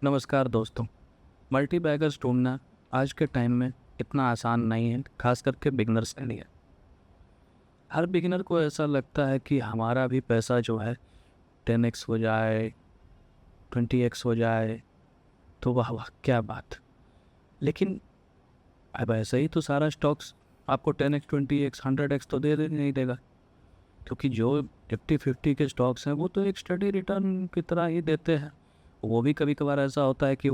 नमस्कार दोस्तों। Multi beggars ढूंढना आज के टाइम में इतना आसान नहीं है, खास करके बिगनर्स के लिए। हर बिगिनर को ऐसा लगता है कि हमारा भी पैसा जो है 10x हो जाए, 20x हो जाए तो वाह वाह क्या बात। लेकिन अब ऐसे ही तो सारा स्टॉक्स आपको 10x 20x 100x तो दे नहीं देगा, क्योंकि जो 50-50 के स्टॉक्स हैं वो तो एक स्टडी रिटर्न की तरह ही देते हैं। वो भी कभी कभार ऐसा होता है कि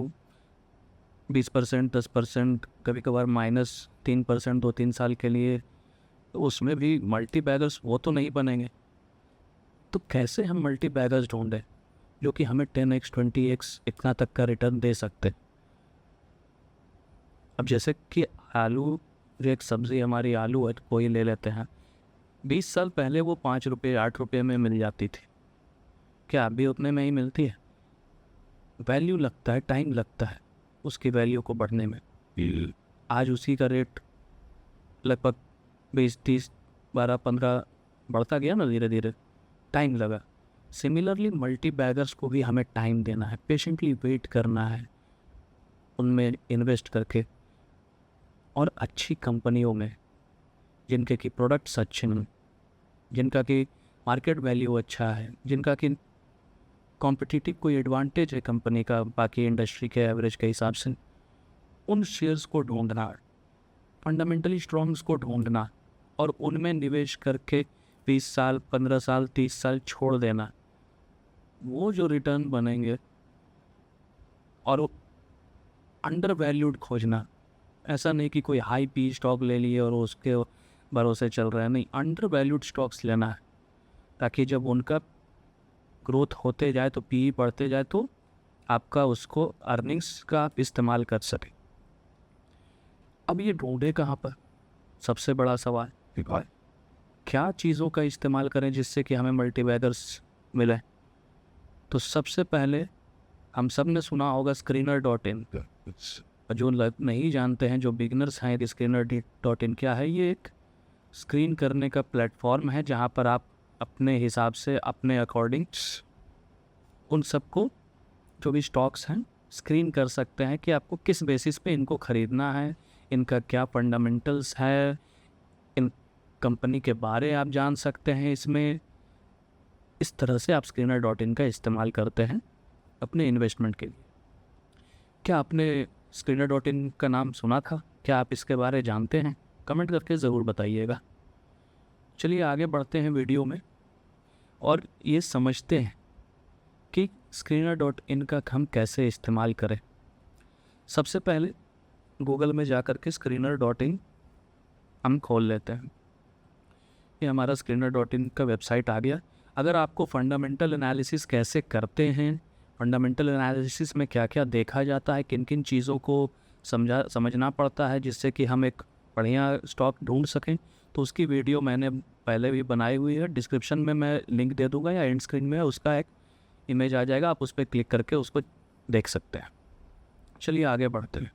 20%, 10%, कभी कभार -3% 2-3 साल के लिए, तो उसमें भी मल्टी बैगर्स वो तो नहीं बनेंगे। तो कैसे हम मल्टी बैगर्स ढूंढें जो कि हमें 10x 20x इतना तक का रिटर्न दे सकते। अब जैसे कि आलू, जो एक सब्ज़ी हमारी आलू है, कोई ले लेते हैं। 20 साल पहले वो 5 रुपये 8 रुपये में मिल जाती थी। क्या अभी उतने में ही मिलती है? वैल्यू लगता है, टाइम लगता है उसकी वैल्यू को बढ़ने में। आज उसी का रेट लगभग 20 30 12 15 बढ़ता गया ना, धीरे धीरे टाइम लगा। सिमिलरली मल्टी बैगर्स को भी हमें टाइम देना है, पेशेंटली वेट करना है, उनमें इन्वेस्ट करके, और अच्छी कंपनियों में जिनके की प्रोडक्ट्स अच्छे हैं, जिनका कि मार्केट वैल्यू अच्छा है, जिनका कि कॉम्पिटिटिव कोई एडवांटेज है कंपनी का बाकी इंडस्ट्री के एवरेज के हिसाब से, उन शेयर्स को ढूंढना, फंडामेंटली स्ट्रॉन्ग्स को ढूंढना और उनमें निवेश करके 20 साल 15 साल 30 साल छोड़ देना। वो जो रिटर्न बनेंगे, और वो अंडर वैल्यूड खोजना। ऐसा नहीं कि कोई हाई पी स्टॉक ले लिए और उसके भरोसे चल रहा है, नहीं, अंडर वैल्यूड स्टॉक्स लेना है, ताकि जब उनका ग्रोथ होते जाए तो पी बढ़ते जाए तो आपका उसको अर्निंग्स का आप इस्तेमाल कर सके। अब ये ढूंढे कहाँ पर, सबसे बड़ा सवाल। क्या चीज़ों का इस्तेमाल करें जिससे कि हमें मल्टी बैगर्स मिले? तो सबसे पहले हम सब ने सुना होगा Screener.in। जो नहीं जानते हैं, जो बिगनर्स हैं, Screener.in क्या है? ये एक स्क्रीन करने का प्लेटफॉर्म है जहाँ पर आप अपने हिसाब से, अपने अकॉर्डिंग उन सबको, जो भी स्टॉक्स हैं, स्क्रीन कर सकते हैं कि आपको किस बेसिस पे इनको ख़रीदना है, इनका क्या फंडामेंटल्स है, इन कंपनी के बारे आप जान सकते हैं इसमें। इस तरह से आप Screener.in का इस्तेमाल करते हैं अपने इन्वेस्टमेंट के लिए। क्या आपने Screener.in का नाम सुना था? क्या आप इसके बारे जानते हैं? कमेंट करके ज़रूर बताइएगा। चलिए आगे बढ़ते हैं वीडियो में और ये समझते हैं कि Screener.in का हम कैसे इस्तेमाल करें। सबसे पहले गूगल में जा कर के Screener.in हम खोल लेते हैं। ये हमारा Screener.in का वेबसाइट आ गया। अगर आपको फंडामेंटल एनालिसिस कैसे करते हैं, फंडामेंटल एनालिसिस में क्या क्या देखा जाता है, किन किन चीज़ों को समझना पड़ता है जिससे कि हम एक बढ़िया स्टॉक ढूंढ सकें, तो उसकी वीडियो मैंने पहले भी बनाई हुई है। डिस्क्रिप्शन में मैं लिंक दे दूंगा या एंड स्क्रीन में उसका एक इमेज आ जाएगा, आप उस पर क्लिक करके उसको देख सकते हैं। चलिए आगे बढ़ते हैं।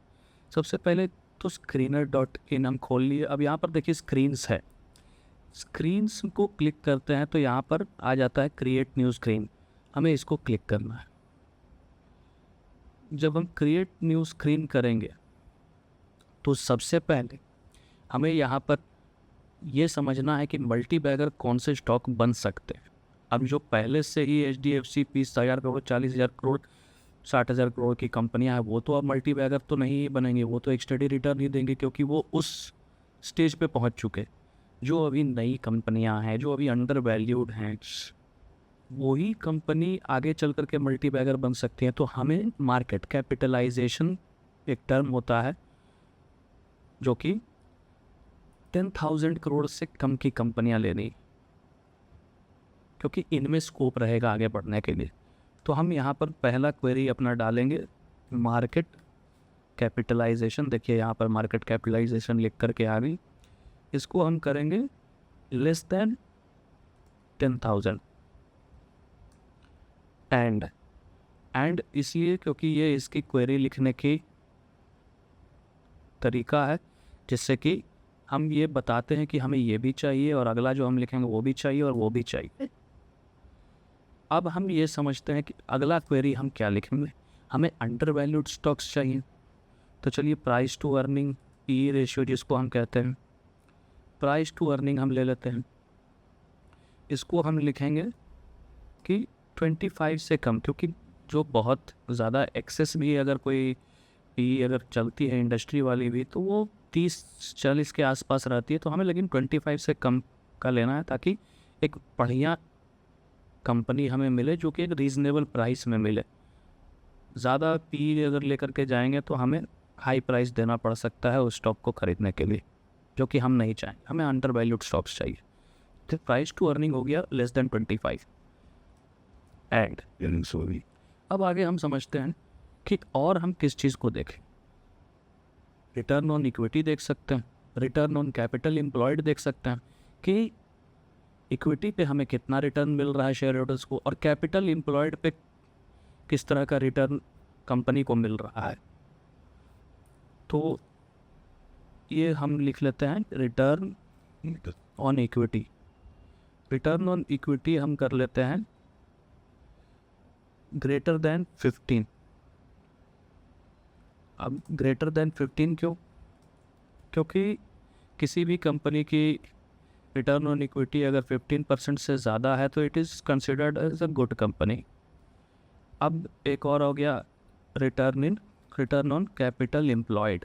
सबसे पहले तो Screener.in हम खोल लिए। अब यहाँ पर देखिए स्क्रीन्स है, स्क्रीन्स को क्लिक करते हैं तो यहाँ पर आ जाता है क्रिएट न्यू स्क्रीन। हमें इसको क्लिक करना है। जब हम क्रिएट न्यू स्क्रीन करेंगे तो सबसे पहले हमें यहाँ पर ये समझना है कि मल्टी बैगर कौन से स्टॉक बन सकते हैं। अब जो पहले से ही HDFC 20,000 करोड़ 40,000 करोड़ 60,000 करोड़ की कंपनियां हैं, वो तो अब मल्टी बैगर तो नहीं बनेंगे, वो तो एक स्टडी रिटर्न ही देंगे, क्योंकि वो उस स्टेज पे पहुंच चुके। जो अभी नई कंपनियां हैं, जो अभी अंडर वैल्यूड हैं, वही कंपनी आगे चल कर के मल्टी बैगर बन सकती हैं। तो हमें मार्केट कैपिटलाइजेशन एक टर्म होता है जो कि 10,000 करोड़ से कम की कंपनियां लेनी, क्योंकि इनमें स्कोप रहेगा आगे बढ़ने के लिए। तो हम यहाँ पर पहला क्वेरी अपना डालेंगे, मार्केट कैपिटलाइजेशन। देखिए यहाँ पर मार्केट कैपिटलाइजेशन लिख करके आ गई। इसको हम करेंगे लेस देन 10,000 एंड इसलिए क्योंकि ये इसकी क्वेरी लिखने की तरीका है, जिससे कि हम ये बताते हैं कि हमें ये भी चाहिए और अगला जो हम लिखेंगे वो भी चाहिए और वो भी चाहिए। अब हम ये समझते हैं कि अगला क्वेरी हम क्या लिखेंगे। हमें अंडर वैल्यूड स्टॉक्स चाहिए, तो चलिए price to earning P ratio जिसको हम कहते हैं, प्राइस टू अर्निंग हम ले लेते हैं। इसको हम लिखेंगे कि 25 से कम, क्योंकि जो बहुत ज़्यादा एक्सेस भी अगर कोई पी अगर चलती है इंडस्ट्री वाली भी, तो वो 30-40 के आसपास रहती है। तो हमें लेकिन 25 से कम का लेना है, ताकि एक बढ़िया कंपनी हमें मिले जो कि एक रीज़नेबल प्राइस में मिले। ज़्यादा पी अगर लेकर के जाएंगे तो हमें हाई प्राइस देना पड़ सकता है उस स्टॉक को ख़रीदने के लिए, जो कि हम नहीं चाहेंगे। हमें अंडर वैल्यूड स्टॉक्स चाहिए। तो प्राइस टू अर्निंग हो गया लेस देन 25 एंड अब आगे हम समझते हैं कि और हम किस चीज़ को देखें। रिटर्न ऑन इक्विटी देख सकते हैं, रिटर्न ऑन कैपिटल एम्प्लॉयड देख सकते हैं कि इक्विटी पे हमें कितना रिटर्न मिल रहा है शेयर होल्डर्स को, और कैपिटल एम्प्लॉयड पे किस तरह का रिटर्न कंपनी को मिल रहा है। तो ये हम लिख लेते हैं return on equity. Return on equity हम कर लेते हैं ग्रेटर देन 15। अब ग्रेटर देन 15 क्यों? क्योंकि किसी भी कंपनी की रिटर्न ऑन इक्विटी अगर 15% से ज़्यादा है तो it is considered as a good company. अब एक और हो गया return on capital employed.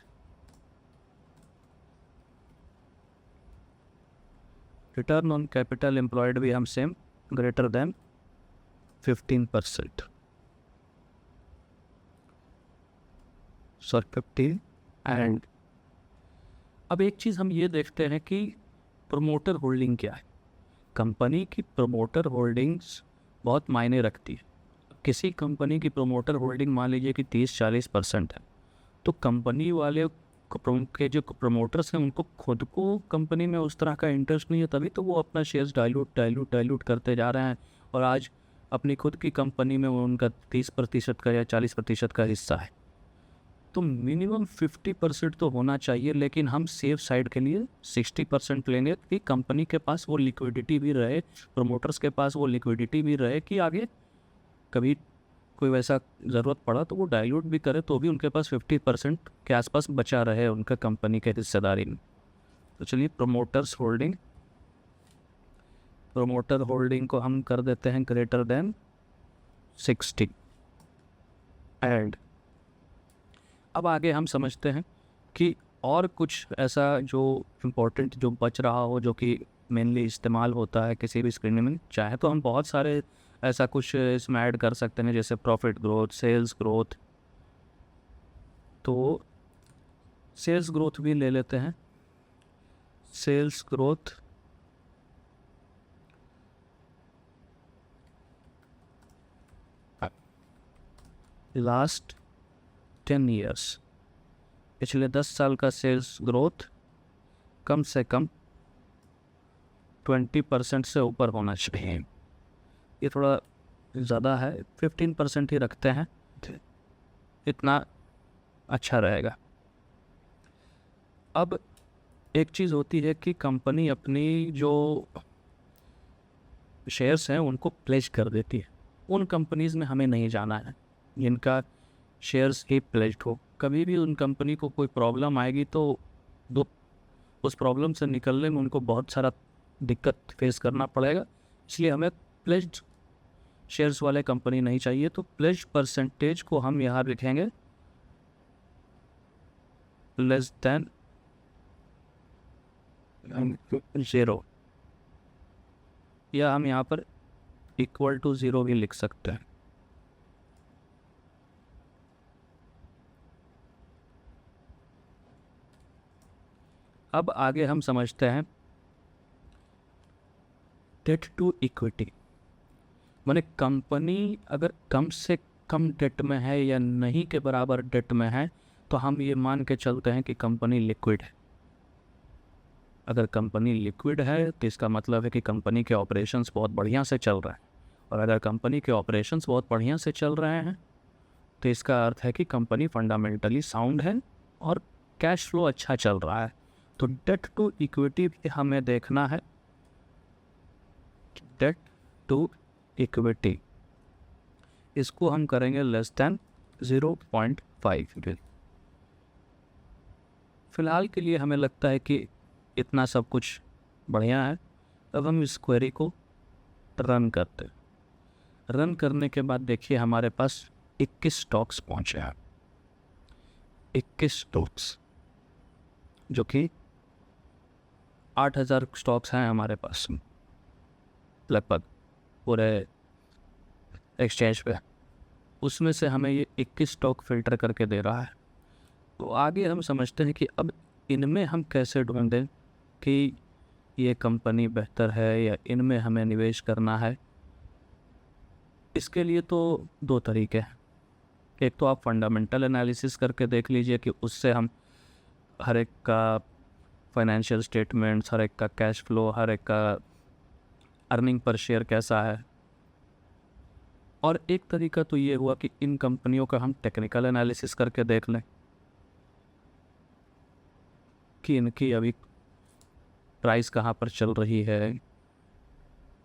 Return on capital employed भी हम same greater than 15%, sorry 15 and अब एक चीज़ हम ये देखते हैं कि प्रमोटर होल्डिंग क्या है। कंपनी की प्रमोटर होल्डिंग्स बहुत मायने रखती है। किसी कंपनी की प्रमोटर होल्डिंग मान लीजिए कि 30-40% है, तो कंपनी वाले के जो प्रमोटर्स हैं उनको खुद को कंपनी में उस तरह का इंटरेस्ट नहीं है, तभी तो वो अपना शेयर्स डाइल्यूट करते जा रहे हैं, और आज अपनी खुद की कंपनी में उनका 30% का या 40% का हिस्सा है। तो मिनिमम 50% तो होना चाहिए, लेकिन हम सेफ साइड के लिए 60% लेंगे कि कंपनी के पास वो लिक्विडिटी भी रहे, प्रमोटर्स के पास वो लिक्विडिटी भी रहे कि आगे कभी कोई वैसा ज़रूरत पड़ा तो वो डाइल्यूट भी करे, तो भी उनके पास 50% के आसपास बचा रहे उनका कंपनी के हिस्सेदारी में। तो चलिए प्रमोटर होल्डिंग को हम कर देते हैं ग्रेटर देन 60 एंड अब आगे हम समझते हैं कि और कुछ ऐसा जो इम्पोर्टेंट जो बच रहा हो, जो कि मेनली इस्तेमाल होता है किसी भी स्क्रीन में। चाहे तो हम बहुत सारे ऐसा कुछ इसमें ऐड कर सकते हैं, जैसे प्रॉफिट ग्रोथ, सेल्स ग्रोथ। तो सेल्स ग्रोथ भी ले लेते हैं। सेल्स ग्रोथ लास्ट 10 ईयर्स, पिछले 10 साल का सेल्स ग्रोथ कम से कम 20% से ऊपर होना चाहिए। ये थोड़ा ज़्यादा है, 15% ही रखते हैं, इतना अच्छा रहेगा। अब एक चीज़ होती है कि कंपनी अपनी जो शेयर्स हैं उनको प्लेज कर देती है। उन कंपनीज़ में हमें नहीं जाना है जिनका शेयर्स ही प्लेज्ड हो। कभी भी उन कंपनी को कोई प्रॉब्लम आएगी तो उस प्रॉब्लम से निकलने में उनको बहुत सारा दिक्कत फेस करना पड़ेगा, इसलिए हमें प्लेज्ड शेयर्स वाले कंपनी नहीं चाहिए। तो प्लेज्ड परसेंटेज को हम यहाँ लिखेंगे लेस देन 0, या हम यहाँ पर इक्वल टू 0 भी लिख सकते हैं। अब आगे हम समझते हैं डेट टू इक्विटी, माने कंपनी अगर कम से कम डेट में है या नहीं के बराबर डेट में है तो हम ये मान के चलते हैं कि कंपनी लिक्विड है। अगर कंपनी लिक्विड है तो इसका मतलब है कि कंपनी के ऑपरेशंस बहुत बढ़िया से चल रहे हैं, और अगर कंपनी के ऑपरेशंस बहुत बढ़िया से चल रहे हैं तो इसका अर्थ है कि कंपनी फंडामेंटली साउंड है और कैश फ्लो अच्छा चल रहा है। तो डेट टू इक्विटी भी हमें देखना है। डेट टू इक्विटी इसको हम करेंगे लेस देन 0.5 फ़िलहाल के लिए हमें लगता है कि इतना सब कुछ बढ़िया है। अब हम इस क्वेरी को रन करते हैं। रन करने के बाद देखिए हमारे पास 21 स्टॉक्स पहुँचे हैं, 21 स्टॉक्स, जो कि 8000 स्टॉक्स हैं हमारे पास लगभग पूरे एक्सचेंज पे। उसमें से हमें ये 21 स्टॉक फ़िल्टर करके दे रहा है। तो आगे हम समझते हैं कि अब इनमें हम कैसे ढूंढें कि ये कंपनी बेहतर है या इनमें हमें निवेश करना है। इसके लिए तो दो तरीके हैं। एक तो आप फंडामेंटल एनालिसिस करके देख लीजिए कि उससे हम हर एक का फाइनेंशियल स्टेटमेंट्स, हर एक का कैश फ्लो, हर एक का अर्निंग पर शेयर कैसा है। और एक तरीका तो ये हुआ कि इन कंपनियों का हम टेक्निकल एनालिसिस करके देख लें कि इनकी अभी प्राइस कहाँ पर चल रही है,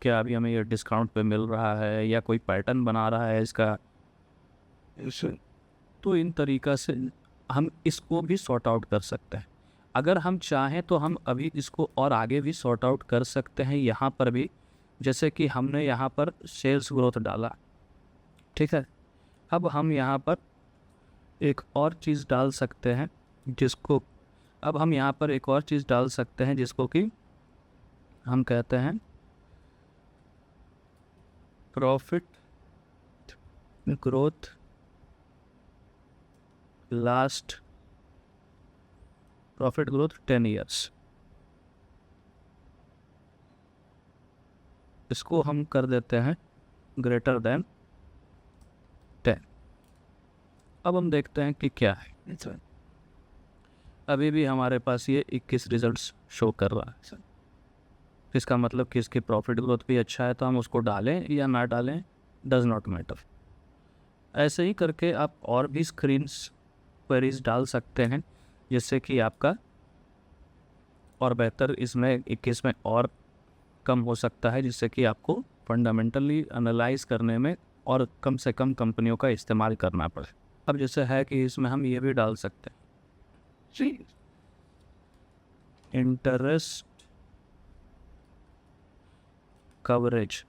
क्या अभी हमें ये डिस्काउंट पे मिल रहा है या कोई पैटर्न बना रहा है इसका। तो इन तरीक़ा से हम इसको भी सॉर्ट आउट कर सकते हैं। अगर हम चाहें तो हम अभी इसको और आगे भी सॉर्ट आउट कर सकते हैं यहाँ पर भी, जैसे कि हमने यहाँ पर सेल्स ग्रोथ डाला, ठीक है। अब हम यहाँ पर एक और चीज़ डाल सकते हैं जिसको कि हम कहते हैं प्रॉफिट ग्रोथ लास्ट 10 ईयर्स। इसको हम कर देते हैं ग्रेटर देन 10। अब हम देखते हैं कि क्या है। अभी भी हमारे पास ये 21 रिजल्ट्स शो कर रहा है। इसका मतलब कि इसकी प्रॉफिट ग्रोथ भी अच्छा है, तो हम उसको डालें या ना डालें डज नॉट मैटर। ऐसे ही करके आप और भी स्क्रीन्स क्वेरीज डाल सकते हैं, जिससे कि आपका और बेहतर इसमें 21 में और कम हो सकता है, जिससे कि आपको फंडामेंटली एनालाइज करने में और कम से कम कंपनियों का इस्तेमाल करना पड़े। अब जैसे है कि इसमें हम ये भी डाल सकते हैं इंटरेस्ट कवरेज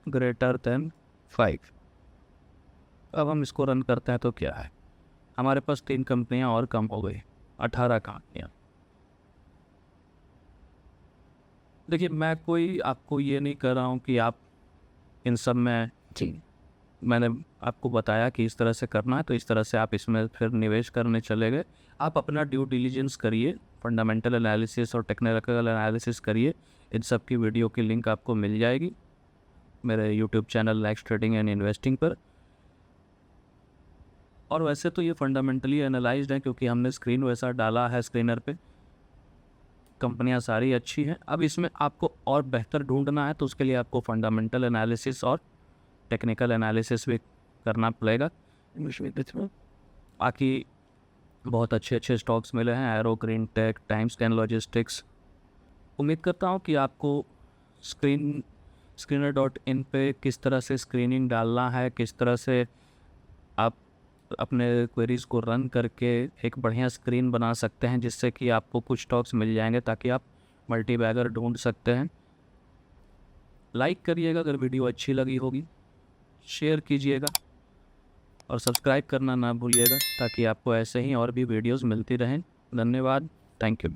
ग्रेटर देन 5। अब हम इसको रन करते हैं तो क्या है, हमारे पास 3 कंपनियां और कम हो गई, 18 कंपनियां। देखिए मैं कोई आपको ये नहीं कर रहा हूँ कि आप इन सब में, मैंने आपको बताया कि इस तरह से करना है तो इस तरह से आप इसमें फिर निवेश करने चले गए। आप अपना ड्यू डिलीजेंस करिए, फंडामेंटल एनालिसिस और टेक्निकल एनालिसिस करिए। इन सब की वीडियो की लिंक आपको मिल जाएगी मेरे YouTube channel likes trading and investing पर। और वैसे तो ये फंडामेंटली एनालाइज्ड है क्योंकि हमने स्क्रीन वैसा डाला है, स्क्रीनर पे कंपनियां सारी अच्छी हैं। अब इसमें आपको और बेहतर ढूंढना है तो उसके लिए आपको फंडामेंटल एनालिसिस और टेक्निकल एनालिसिस भी करना पड़ेगा। बाकी बहुत अच्छे स्टॉक्स मिले हैं, एरो, ग्रीन टेक, टाइमस्कैन लॉजिस्टिक्स। उम्मीद करता हूँ कि आपको screener.in पे किस तरह से स्क्रीनिंग डालना है, किस तरह से आप अपने क्वेरीज़ को रन करके एक बढ़िया स्क्रीन बना सकते हैं, जिससे कि आपको कुछ स्टॉक्स मिल जाएंगे ताकि आप मल्टी बैगर ढूंढ सकते हैं। लाइक करिएगा अगर वीडियो अच्छी लगी होगी, शेयर कीजिएगा और सब्सक्राइब करना ना भूलिएगा ताकि आपको ऐसे ही और भी वीडियोस मिलती रहें। धन्यवाद, थैंक यू।